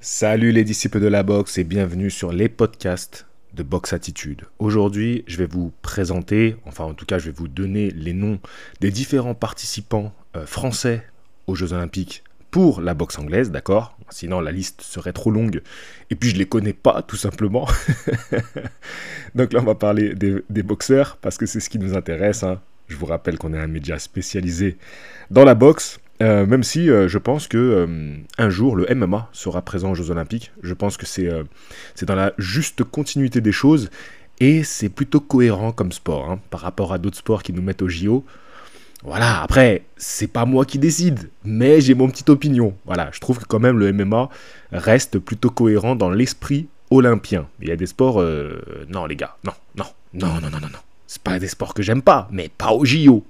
Salut les disciples de la boxe et bienvenue sur les podcasts de Boxe Attitude. Aujourd'hui, je vais vous présenter, enfin en tout cas je vais vous donner les noms des différents participants français aux Jeux Olympiques pour la boxe anglaise, d'accord? Sinon la liste serait trop longue et puis je les connais pas tout simplement. Donc là on va parler des boxeurs parce que c'est ce qui nous intéresse, hein. Je vous rappelle qu'on est un média spécialisé dans la boxe. Même si je pense que un jour le MMA sera présent aux Jeux Olympiques, je pense que c'est dans la juste continuité des choses et c'est plutôt cohérent comme sport hein, par rapport à d'autres sports qui nous mettent au JO. Voilà, après, c'est pas moi qui décide, mais j'ai mon petite opinion. Voilà, je trouve que quand même le MMA reste plutôt cohérent dans l'esprit olympien. Il y a des sports, non les gars, non. C'est pas des sports que j'aime pas, mais pas au JO.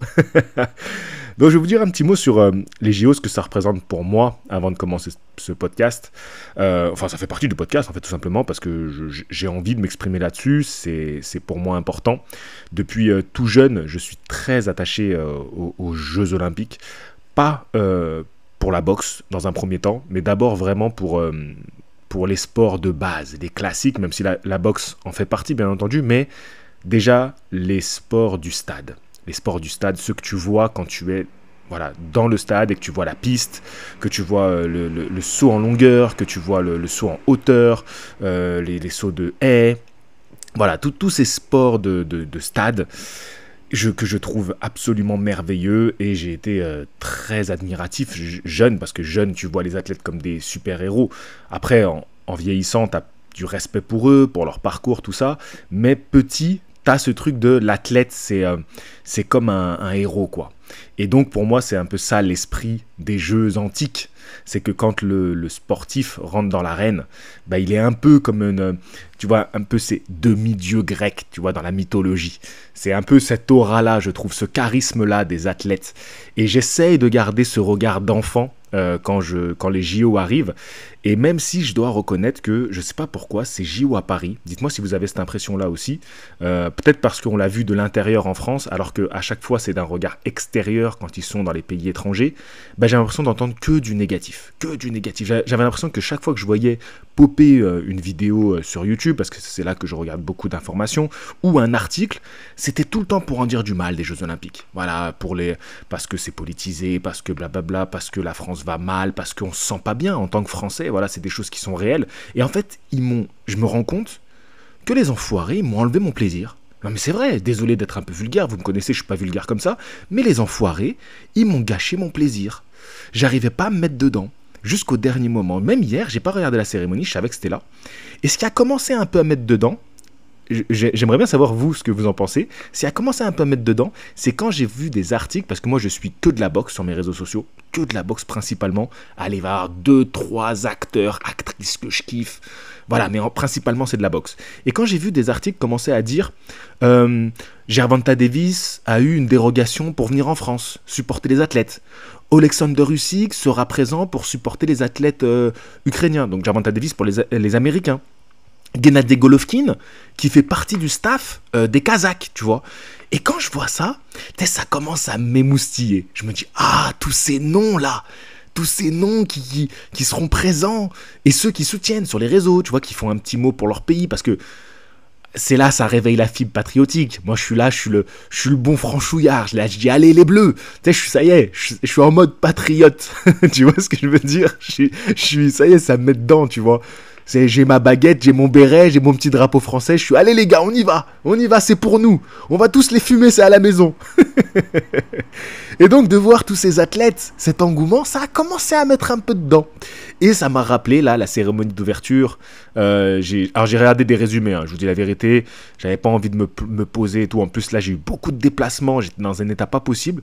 Donc je vais vous dire un petit mot sur les JO, ce que ça représente pour moi avant de commencer ce podcast. Enfin, ça fait partie du podcast en fait tout simplement parce que j'ai envie de m'exprimer là-dessus. C'est pour moi important. Depuis tout jeune, je suis très attaché aux Jeux Olympiques. Pas pour la boxe dans un premier temps, mais d'abord vraiment pour les sports de base, les classiques, même si la boxe en fait partie bien entendu, mais déjà les sports du stade. Les sports du stade, ceux que tu vois quand tu es dans le stade et que tu vois la piste, que tu vois le saut en longueur, que tu vois le saut en hauteur, les sauts de haie. Voilà, tous ces sports de stade que je trouve absolument merveilleux et j'ai été très admiratif jeune, parce que jeune, tu vois les athlètes comme des super-héros. Après, en vieillissant, tu as du respect pour eux, pour leur parcours, tout ça, mais petit, t'as ce truc de l'athlète, c'est comme un héros, quoi. Et donc, pour moi, c'est un peu ça l'esprit des Jeux antiques. C'est que quand le sportif rentre dans l'arène, bah, il est un peu comme tu vois, un peu ces demi-dieux grecs, tu vois, dans la mythologie. C'est un peu cette aura-là, je trouve, ce charisme-là des athlètes. Et j'essaye de garder ce regard d'enfant quand les JO arrivent. Et même si je dois reconnaître que, je ne sais pas pourquoi, ces JO à Paris, dites-moi si vous avez cette impression-là aussi, peut-être parce qu'on l'a vu de l'intérieur en France, alors qu'à chaque fois c'est d'un regard extérieur quand ils sont dans les pays étrangers, bah, j'ai l'impression d'entendre que du négatif. J'avais l'impression que chaque fois que je voyais popper une vidéo sur YouTube, parce que c'est là que je regarde beaucoup d'informations, ou un article, c'était tout le temps pour en dire du mal des Jeux Olympiques. Voilà, parce que c'est politisé, parce que blablabla, parce que la France va mal, parce qu'on se sent pas bien en tant que Français. Voilà, c'est des choses qui sont réelles. Et en fait, je me rends compte que les enfoirés m'ont enlevé mon plaisir. Non mais c'est vrai, désolé d'être un peu vulgaire, vous me connaissez, je suis pas vulgaire comme ça, mais les enfoirés, ils m'ont gâché mon plaisir. J'arrivais pas à me mettre dedans, jusqu'au dernier moment. Même hier, j'ai pas regardé la cérémonie, je savais que c'était là. Et ce qui a commencé un peu à mettre dedans, j'aimerais bien savoir vous ce que vous en pensez. Ce qui a commencé un peu à mettre dedans, c'est quand j'ai vu des articles, parce que moi je suis que de la boxe sur mes réseaux sociaux, que de la boxe principalement. Allez, va y avoir 2-3 acteurs, actrices que je kiffe. Voilà, mais principalement c'est de la boxe. Et quand j'ai vu des articles commencer à dire Gervonta Davis a eu une dérogation pour venir en France, supporter les athlètes. Oleksandr Usyk sera présent pour supporter les athlètes ukrainiens. Donc Gervonta Davis pour les Américains. Gennady Golovkin, qui fait partie du staff des Kazakhs, tu vois. Et quand je vois ça, ça commence à m'émoustiller. Je me dis, tous ces noms-là, tous ces noms qui seront présents, et ceux qui soutiennent sur les réseaux, tu vois, qui font un petit mot pour leur pays, parce que c'est là, ça réveille la fibre patriotique. Moi, je suis là, je suis le bon franchouillard. Je dis, allez les bleus. Ça y est, je suis en mode patriote. Tu vois ce que je veux dire? Ça y est, ça me met dedans, tu vois. J'ai ma baguette, j'ai mon béret, j'ai mon petit drapeau français. Je suis, allez les gars, on y va, c'est pour nous. On va tous les fumer, c'est à la maison. Et donc de voir tous ces athlètes, cet engouement, ça a commencé à mettre un peu dedans. Et ça m'a rappelé là la cérémonie d'ouverture. J'ai regardé des résumés, hein, je vous dis la vérité. J'avais pas envie de me poser et tout. En plus là j'ai eu beaucoup de déplacements, j'étais dans un état pas possible.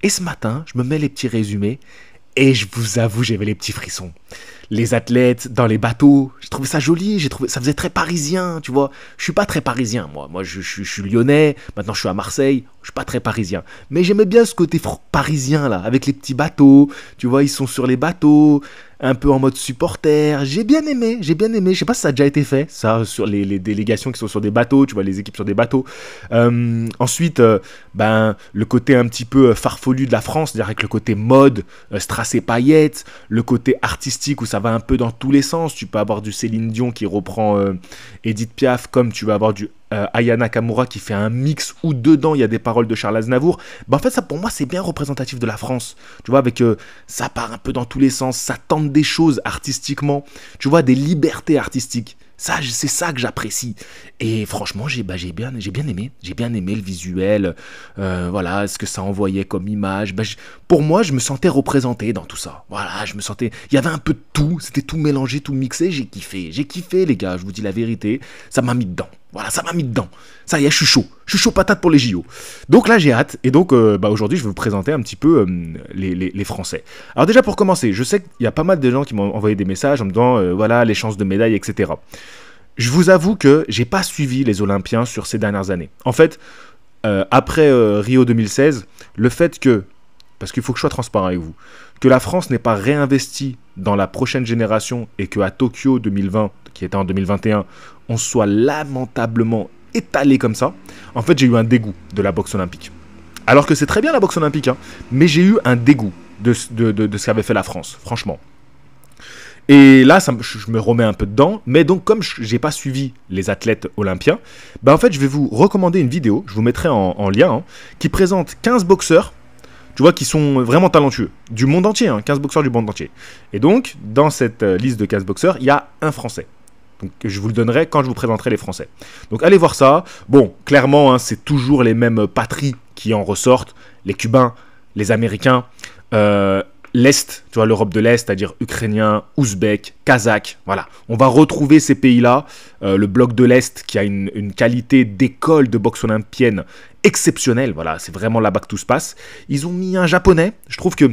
Et ce matin, je me mets les petits résumés. Et je vous avoue, j'avais les petits frissons. Les athlètes dans les bateaux, j'ai trouvé ça joli, ça faisait très parisien, tu vois. Je suis pas très parisien, moi. Moi, je suis lyonnais, maintenant je suis à Marseille, je suis pas très parisien. Mais j'aimais bien ce côté parisien, là, avec les petits bateaux, tu vois, ils sont sur les bateaux, un peu en mode supporter. J'ai bien aimé. Je sais pas si ça a déjà été fait, ça, sur les délégations qui sont sur des bateaux, tu vois, les équipes sur des bateaux. Ensuite, le côté un petit peu farfelu de la France, c'est-à-dire avec le côté mode, strass et paillettes, le côté artistique où ça va un peu dans tous les sens. Tu peux avoir du Céline Dion qui reprend Edith Piaf, comme tu vas avoir du Aya Nakamura qui fait un mix où dedans il y a des paroles de Charles Aznavour. En fait, ça pour moi c'est bien représentatif de la France. Tu vois, avec ça part un peu dans tous les sens, ça tente des choses artistiquement. Tu vois, des libertés artistiques. Ça, c'est ça que j'apprécie. Et franchement, j'ai bien aimé. J'ai bien aimé le visuel. Voilà, ce que ça envoyait comme image. Pour moi, je me sentais représenté dans tout ça. Voilà, je me sentais... Il y avait un peu de tout. C'était tout mélangé, tout mixé. J'ai kiffé. J'ai kiffé, les gars. Je vous dis la vérité. Ça m'a mis dedans. Voilà, ça m'a mis dedans. Ça y est, je suis chaud. Je suis chaud patate pour les JO. Donc là, j'ai hâte. Et donc, aujourd'hui, je vais vous présenter un petit peu les Français. Alors déjà, pour commencer, je sais qu'il y a pas mal de gens qui m'ont envoyé des messages en me disant, voilà, les chances de médailles, etc. Je vous avoue que j'ai pas suivi les Olympiens sur ces dernières années. En fait, après Rio 2016, le fait que, parce qu'il faut que je sois transparent avec vous, que la France n'ait pas réinvesti dans la prochaine génération et qu'à Tokyo 2020, qui était en 2021, on soit lamentablement étalé comme ça, en fait, j'ai eu un dégoût de la boxe olympique. Alors que c'est très bien la boxe olympique, hein, mais j'ai eu un dégoût de ce qu'avait fait la France, franchement. Et là, je me remets un peu dedans, mais donc comme je n'ai pas suivi les athlètes olympiens, en fait, je vais vous recommander une vidéo, je vous mettrai en lien, hein, qui présente 15 boxeurs, tu vois, qui sont vraiment talentueux, du monde entier, hein, 15 boxeurs du monde entier. Et donc, dans cette liste de 15 boxeurs, il y a un Français. Donc, je vous le donnerai quand je vous présenterai les Français. Donc, allez voir ça. Bon, clairement, hein, c'est toujours les mêmes patries qui en ressortent, les Cubains, les Américains, l'Est, tu vois, l'Europe de l'Est, c'est-à-dire Ukrainiens, Ouzbeks, Kazakhs, voilà. On va retrouver ces pays-là, le bloc de l'Est qui a une qualité d'école de boxe olympienne exceptionnelle, voilà, c'est vraiment là-bas que tout se passe. Ils ont mis un Japonais, je trouve que...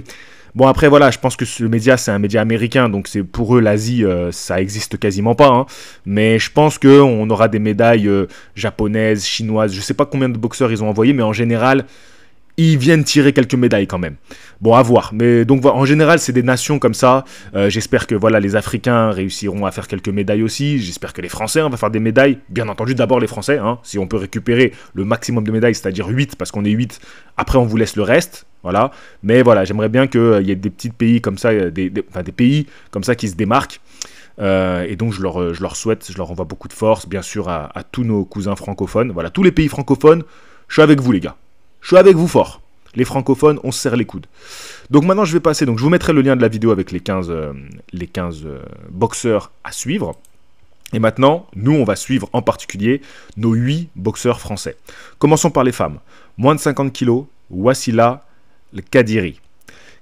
Bon, après, voilà, je pense que ce média, c'est un média américain, donc c'est pour eux, l'Asie, ça existe quasiment pas, hein. Mais je pense qu'on aura des médailles japonaises, chinoises, je sais pas combien de boxeurs ils ont envoyé, mais en général... Ils viennent tirer quelques médailles quand même. Bon, à voir. Mais donc, en général, c'est des nations comme ça. J'espère que voilà, les Africains réussiront à faire quelques médailles aussi. J'espère que les Français, on va faire des médailles. Bien entendu, d'abord les Français. Hein, si on peut récupérer le maximum de médailles, c'est-à-dire 8, parce qu'on est 8. Après, on vous laisse le reste. Voilà. Mais voilà, j'aimerais bien qu'il y ait des petits pays comme ça, des pays comme ça qui se démarquent. Et donc, je leur souhaite, je leur envoie beaucoup de force, bien sûr, à tous nos cousins francophones. Voilà, tous les pays francophones, je suis avec vous, les gars. Je suis avec vous fort. Les francophones, on se serre les coudes. Donc maintenant, je vais passer. Donc je vous mettrai le lien de la vidéo avec les 15 boxeurs à suivre. Et maintenant, nous, on va suivre en particulier nos 8 boxeurs français. Commençons par les femmes. Moins de 50 kilos, Wassila Kadiri,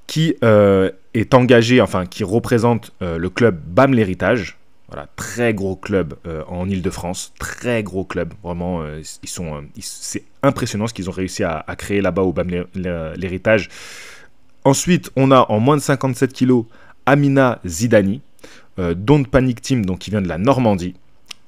qui est engagée, enfin, qui représente le club BAM l'Héritage. Voilà, très gros club en Ile-de-France, très gros club, vraiment, c'est impressionnant ce qu'ils ont réussi à créer là-bas au BAM l'Héritage. Ensuite, on a en moins de 57 kilos Amina Zidani, Don't Panic Team, donc qui vient de la Normandie.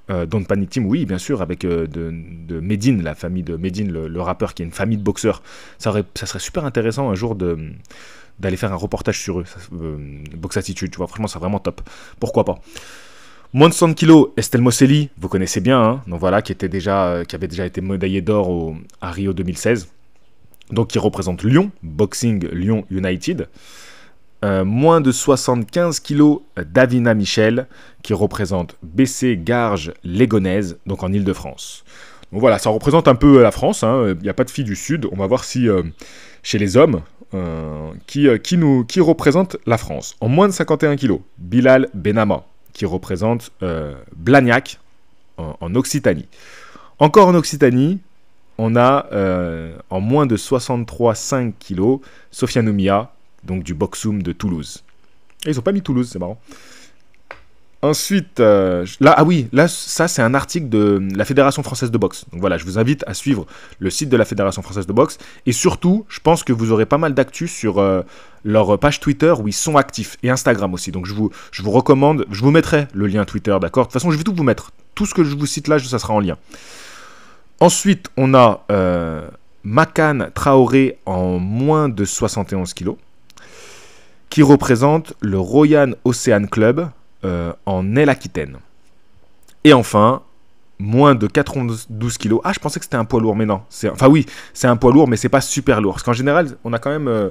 Don't Panic Team, oui, bien sûr, avec de Medine, la famille de Medine, le rappeur, qui est une famille de boxeurs. Ça serait super intéressant un jour d'aller faire un reportage sur eux, Box Attitude, tu vois, franchement, c'est vraiment top. Pourquoi pas. Moins de 100 kilos, Estelle Mosselli, vous connaissez bien, hein, donc voilà, qui avait déjà été médaillée d'or à Rio 2016, donc qui représente Lyon, Boxing Lyon United. Moins de 75 kilos, Davina Michel, qui représente BC Garges Légonaise, donc en Ile-de-France. Donc voilà, ça représente un peu la France, il n'y a pas de filles du Sud, on va voir si chez les hommes, qui représente la France. En moins de 51 kilos, Bilal Benama, qui représente Blagnac en Occitanie. Encore en Occitanie, on a en moins de 63,5 kg Sofiane Oumia, donc du Boxoum de Toulouse. Et ils n'ont pas mis Toulouse, c'est marrant. Ensuite, là, ça c'est un article de la Fédération Française de Boxe. Donc voilà, je vous invite à suivre le site de la Fédération Française de Boxe. Et surtout, je pense que vous aurez pas mal d'actu sur leur page Twitter où ils sont actifs. Et Instagram aussi. Donc je vous recommande, je vous mettrai le lien Twitter, d'accord? De toute façon, je vais tout vous mettre. Tout ce que je vous cite là, ça sera en lien. Ensuite, on a Makan Traoré en moins de 71 kg, qui représente le Royan Océan Club, en Aile-Aquitaine. Et enfin, moins de 92 kg. Ah, je pensais que c'était un poids lourd, mais non. Enfin oui, c'est un poids lourd, mais c'est pas super lourd. Parce qu'en général, on a quand même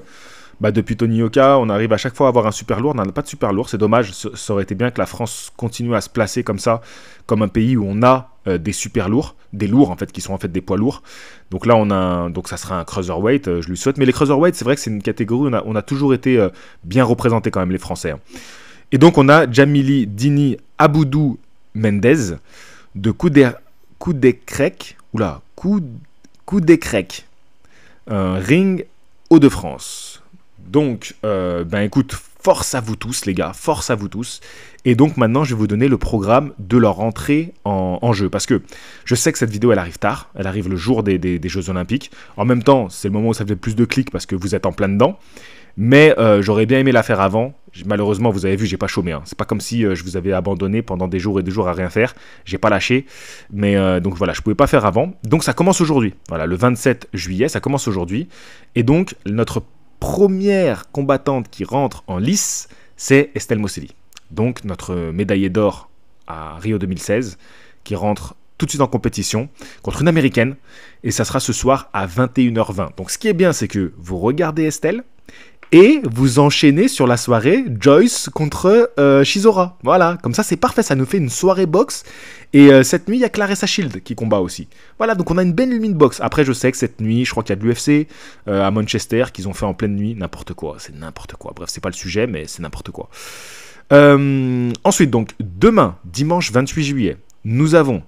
Bah, depuis Tony Yoka, on arrive à chaque fois à avoir un super lourd. On n'a pas de super lourd, c'est dommage. Ça aurait été bien que la France continue à se placer comme ça, comme un pays où on a des super lourds, des lourds en fait, qui sont en fait des poids lourds. Donc là, donc ça sera un cruiserweight, je lui souhaite. Mais les cruiserweights, c'est vrai que c'est une catégorie où on a toujours été bien représentés quand même, les Français. Hein. Et donc on a Jamili Dini Aboudou Mendez de Coudekrek, Ring Hauts-de-France. Donc, ben écoute, force à vous tous les gars, force à vous tous. Et donc maintenant, je vais vous donner le programme de leur entrée en jeu. Parce que je sais que cette vidéo, elle arrive tard. Elle arrive le jour des Jeux Olympiques. En même temps, c'est le moment où ça fait plus de clics parce que vous êtes en plein dedans. Mais j'aurais bien aimé la faire avant. Malheureusement, vous avez vu, j'ai pas chômé. Hein. C'est pas comme si je vous avais abandonné pendant des jours et des jours à rien faire. J'ai pas lâché. Mais donc voilà, je pouvais pas faire avant. Donc ça commence aujourd'hui. Voilà, le 27 juillet, ça commence aujourd'hui. Et donc, notre première combattante qui rentre en lice, c'est Estelle Mosseli. Donc notre médaillée d'or à Rio 2016, qui rentre tout de suite en compétition contre une américaine. Et ça sera ce soir à 21h20. Donc ce qui est bien, c'est que vous regardez Estelle. Et vous enchaînez sur la soirée Joyce contre Chisora. Voilà, comme ça c'est parfait, ça nous fait une soirée boxe. Et cette nuit, il y a Claressa Shield qui combat aussi. Voilà, donc on a une belle nuit de boxe. Après, je sais que cette nuit, je crois qu'il y a de l'UFC à Manchester qu'ils ont fait en pleine nuit. N'importe quoi, c'est n'importe quoi. Bref, c'est pas le sujet, mais c'est n'importe quoi. Ensuite, donc, demain, dimanche 28 juillet, nous avons,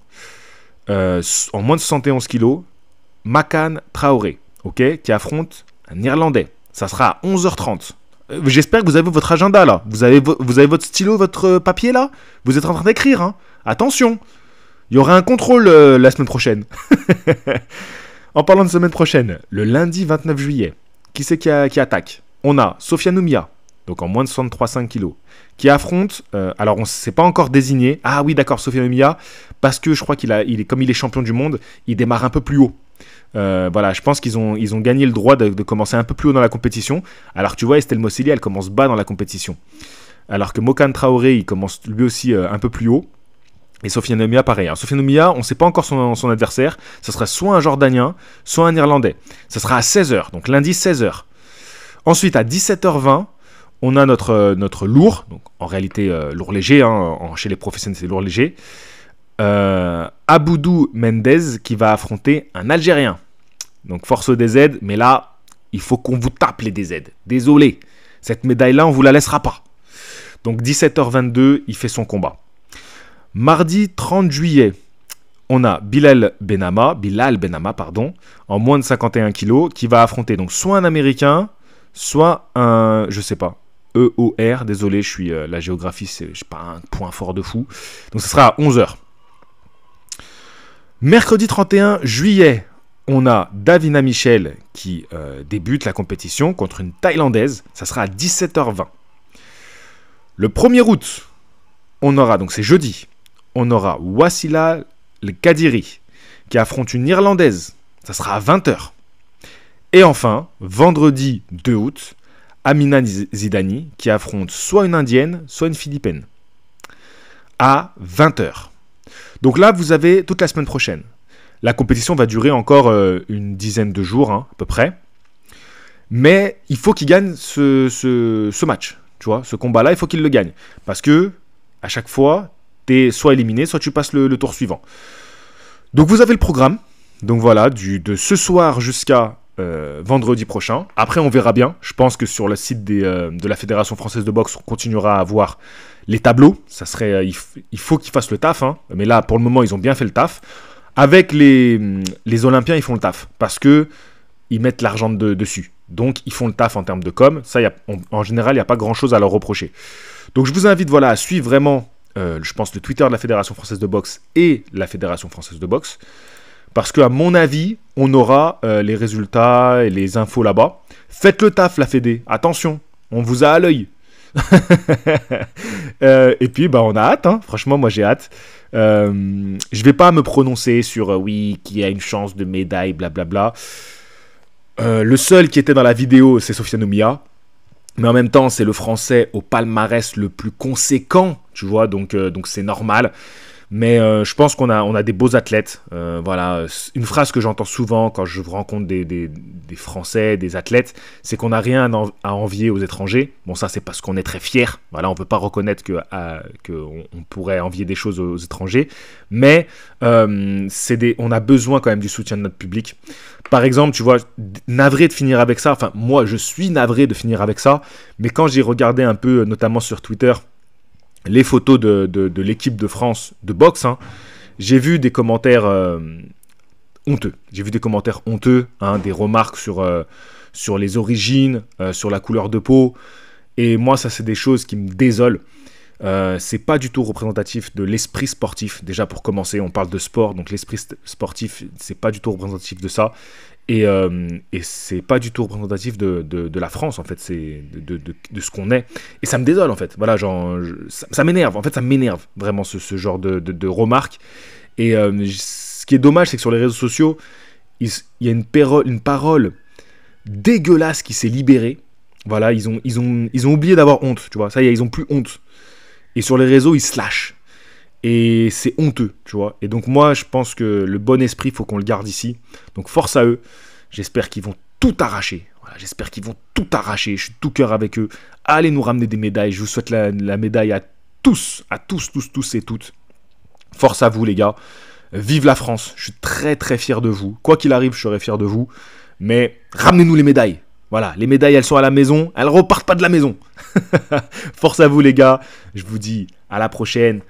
en moins de 71 kilos, Makan Traoré, okay, qui affronte un Irlandais. Ça sera à 11h30. J'espère que vous avez votre agenda là. Vous avez votre stylo, votre papier là. Vous êtes en train d'écrire. Hein. Attention. Il y aura un contrôle la semaine prochaine. En parlant de semaine prochaine, le lundi 29 juillet, qui c'est qui attaque? On a Sofiane Oumia, donc en moins de 63,5 kg, qui affronte, alors on ne s'est pas encore désigné. Ah oui, d'accord, Sofiane Oumia, parce que je crois comme il est champion du monde, il démarre un peu plus haut. Voilà, je pense qu'ils ont gagné le droit de commencer un peu plus haut dans la compétition. Alors que tu vois, Estelle Mosseli, elle commence bas dans la compétition. Alors que Makan Traoré, il commence lui aussi un peu plus haut. Et Sofiane Oumia, pareil. Alors, Sofiane Oumia, on ne sait pas encore son adversaire. Ce sera soit un Jordanien, soit un Irlandais. Ce sera à 16h, donc lundi 16h. Ensuite, à 17h20, on a notre lourd. Donc, en réalité, lourd léger. Hein, chez les professionnels, c'est lourd léger. Aboudou Mendez qui va affronter un Algérien. Donc force au DZ, mais là, il faut qu'on vous tape les DZ. Désolé, cette médaille-là, on vous la laissera pas. Donc 17h22, il fait son combat. Mardi 30 juillet, on a Bilal Benama, en moins de 51 kg, qui va affronter donc soit un Américain, soit un, je sais pas, EOR, désolé, la géographie, c'est pas un point fort de fou. Donc ce sera à 11h. Mercredi 31 juillet, on a Davina Michel qui débute la compétition contre une Thaïlandaise. Ça sera à 17h20. Le 1er août, on aura, donc c'est jeudi, on aura Wassila El Kadiri qui affronte une Irlandaise. Ça sera à 20h. Et enfin, vendredi 2 août, Amina Zidani qui affronte soit une Indienne, soit une Philippine. À 20h. Donc là, vous avez toute la semaine prochaine. La compétition va durer encore une dizaine de jours, hein, à peu près. Mais il faut qu'il gagne ce match. Tu vois, ce combat-là, il faut qu'il le gagne. Parce que, à chaque fois, tu es soit éliminé, soit tu passes le tour suivant. Donc vous avez le programme. Donc voilà, de ce soir jusqu'à vendredi prochain. Après, on verra bien. Je pense que sur le site de la Fédération Française de Boxe, on continuera à voir les tableaux. Ça serait, il faut qu'ils fassent le taf. Hein. Mais là, pour le moment, ils ont bien fait le taf. Avec les Olympiens, ils font le taf. Parce qu'ils mettent l'argent dessus. Donc, ils font le taf en termes de com. Ça, en général, il n'y a pas grand-chose à leur reprocher. Donc, je vous invite voilà, à suivre vraiment, je pense, le Twitter de la Fédération Française de Boxe et la Fédération Française de Boxe. Parce qu'à mon avis, on aura les résultats et les infos là-bas. Faites le taf, la Fédé. Attention, on vous a à l'œil. Et puis, on a hâte. Hein. Franchement, moi, j'ai hâte. Je vais pas me prononcer sur oui, qui a une chance de médaille, blablabla. Le seul qui était dans la vidéo, c'est Sofiane Oumia. Mais en même temps, c'est le Français au palmarès le plus conséquent. Tu vois, donc c'est normal. Mais je pense on a des beaux athlètes. Voilà, une phrase que j'entends souvent quand je rencontre des Français, des athlètes, c'est qu'on n'a rien à envier aux étrangers. Bon, ça c'est parce qu'on est très fiers. Voilà, on ne peut pas reconnaître qu'on pourrait envier des choses aux étrangers. Mais on a besoin quand même du soutien de notre public. Par exemple, tu vois, navré de finir avec ça. Enfin, moi, je suis navré de finir avec ça. Mais quand j'ai regardé un peu, notamment sur Twitter, les photos de l'équipe de France de boxe, hein, j'ai vu des commentaires honteux. J'ai vu des commentaires honteux, hein, des remarques sur les origines, sur la couleur de peau. Et moi, ça, c'est des choses qui me désolent. C'est pas du tout représentatif de l'esprit sportif. Déjà, pour commencer, on parle de sport, donc l'esprit sportif, c'est pas du tout représentatif de ça. Et c'est pas du tout représentatif de la France, en fait, c'est de ce qu'on est. Et ça me désole, en fait. Voilà, genre, ça m'énerve. En fait, ça m'énerve vraiment ce genre de remarques. Et ce qui est dommage, c'est que sur les réseaux sociaux, il y a une parole dégueulasse qui s'est libérée. Voilà, ils ont oublié d'avoir honte, tu vois. Ça y est, ils ont plus honte. Et sur les réseaux, ils se lâchent. Et c'est honteux, tu vois. Et donc moi, je pense que le bon esprit, il faut qu'on le garde ici. Donc force à eux. J'espère qu'ils vont tout arracher. Voilà, j'espère qu'ils vont tout arracher. Je suis tout cœur avec eux. Allez nous ramener des médailles. Je vous souhaite la médaille à tous et toutes. Force à vous, les gars. Vive la France. Je suis très très fier de vous. Quoi qu'il arrive, je serai fier de vous. Mais ramenez-nous les médailles. Voilà, les médailles, elles sont à la maison. Elles repartent pas de la maison. Force à vous, les gars. Je vous dis à la prochaine.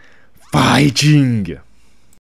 Fighting!